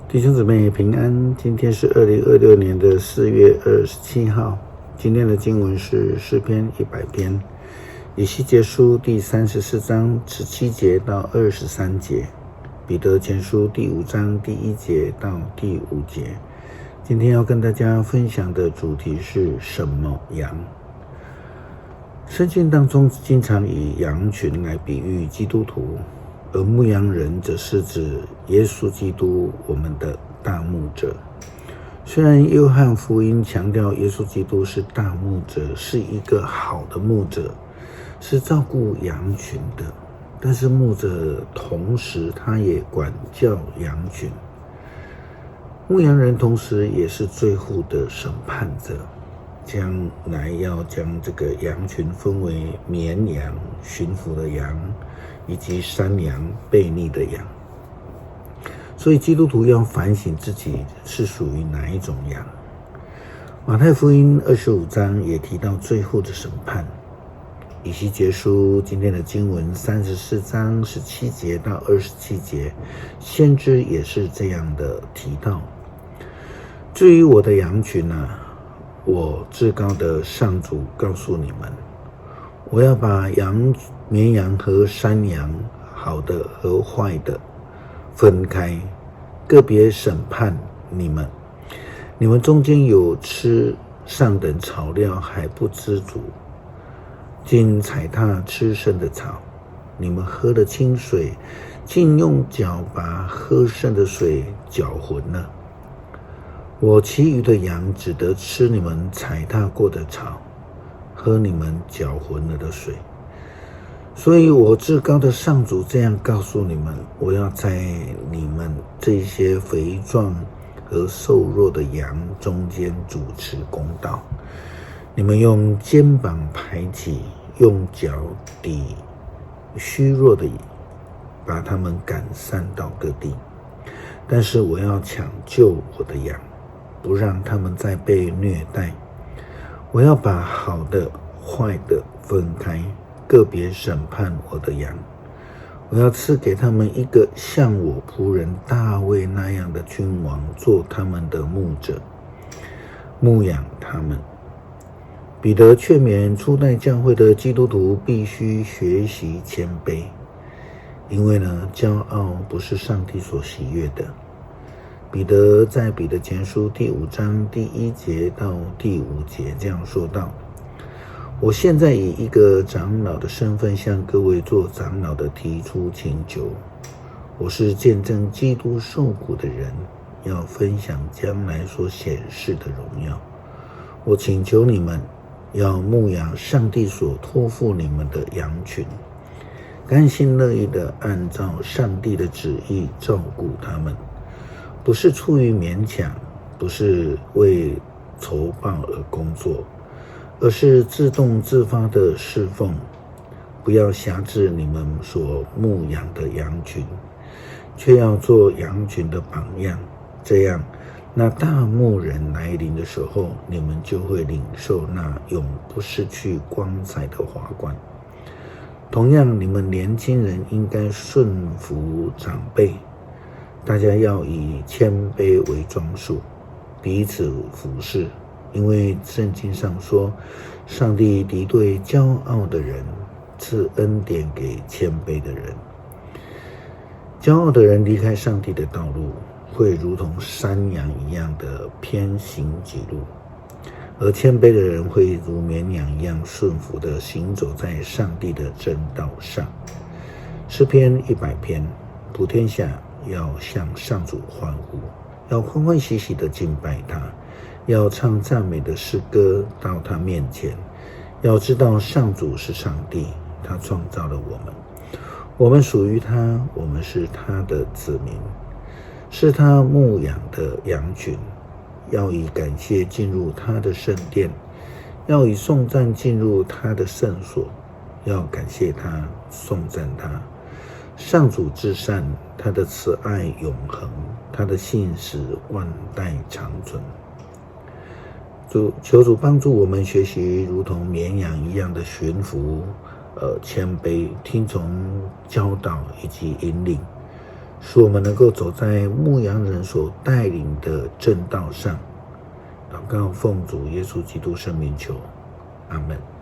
弟兄姊妹平安，今天是2026年的4月27号。今天的经文是诗篇100篇，以西结书第34章17节到23节，彼得前书第5章第1节到第5节。今天要跟大家分享的主题是什么羊？圣经当中经常以羊群来比喻基督徒，而牧羊人则是指耶稣基督，我们的大牧者。虽然约翰福音强调耶稣基督是大牧者，是一个好的牧者，是照顾羊群的，但是牧者同时他也管教羊群。牧羊人同时也是最后的审判者，将来要将这个羊群分为绵羊、驯服的羊以及山羊、悖逆的羊。所以基督徒要反省自己是属于哪一种羊。马太福音25章也提到最后的审判。以西结书今天的经文34章17节到27节，先知也是这样的提到。至于我的羊群啊，我至高的上主告诉你们，我要把绵羊和山羊，好的和坏的分开，个别审判你们。你们中间有吃上等草料还不知足，竟踩踏吃剩的草。你们喝了清水，竟用脚把喝剩的水搅浑了。我其余的羊只得吃你们踩踏过的草，喝你们搅浑了的水。所以我至高的上主这样告诉你们，我要在你们这些肥壮和瘦弱的羊中间主持公道。你们用肩膀排挤，用脚抵虚弱的，把他们赶散到各地。但是我要抢救我的羊，不让他们再被虐待。我要把好的坏的分开，个别审判我的羊。我要赐给他们一个像我仆人大卫那样的君王，做他们的牧者，牧养他们。彼得劝勉初代教会的基督徒必须学习谦卑，因为骄傲不是上帝所喜悦的。彼得在彼得前书第5章第1节到第5节这样说道：我现在以一个长老的身份向各位做长老的提出请求，我是见证基督受苦的人，要分享将来所显示的荣耀。我请求你们要牧养上帝所托付你们的羊群，甘心乐意地按照上帝的旨意照顾他们，不是出于勉强，不是为酬报而工作，而是自动自发的侍奉。不要辖制你们所牧养的羊群，却要做羊群的榜样，这样那大牧人来临的时候，你们就会领受那永不失去光彩的华冠。同样，你们年轻人应该顺服长辈，大家要以谦卑为装束，彼此服侍。因为圣经上说，上帝敌对骄傲的人，赐恩典给谦卑的人。骄傲的人离开上帝的道路，会如同山羊一样的偏行己路，而谦卑的人会如绵羊一样顺服的行走在上帝的真道上。诗篇100篇，普天下要向上主欢呼，要欢欢喜喜的敬拜他，要唱赞美的诗歌到他面前，要知道上主是上帝，他创造了我们，我们属于他，我们是他的子民，是他牧养的羊群。要以感谢进入他的圣殿，要以颂赞进入他的圣所，要感谢他，颂赞他。上主至善，他的慈爱永恒，他的信实万代长存。求主帮助我们学习如同绵羊一样的驯服、谦卑，听从教导以及引领，使我们能够走在牧羊人所带领的正道上。祷告奉主耶稣基督圣名求，阿们。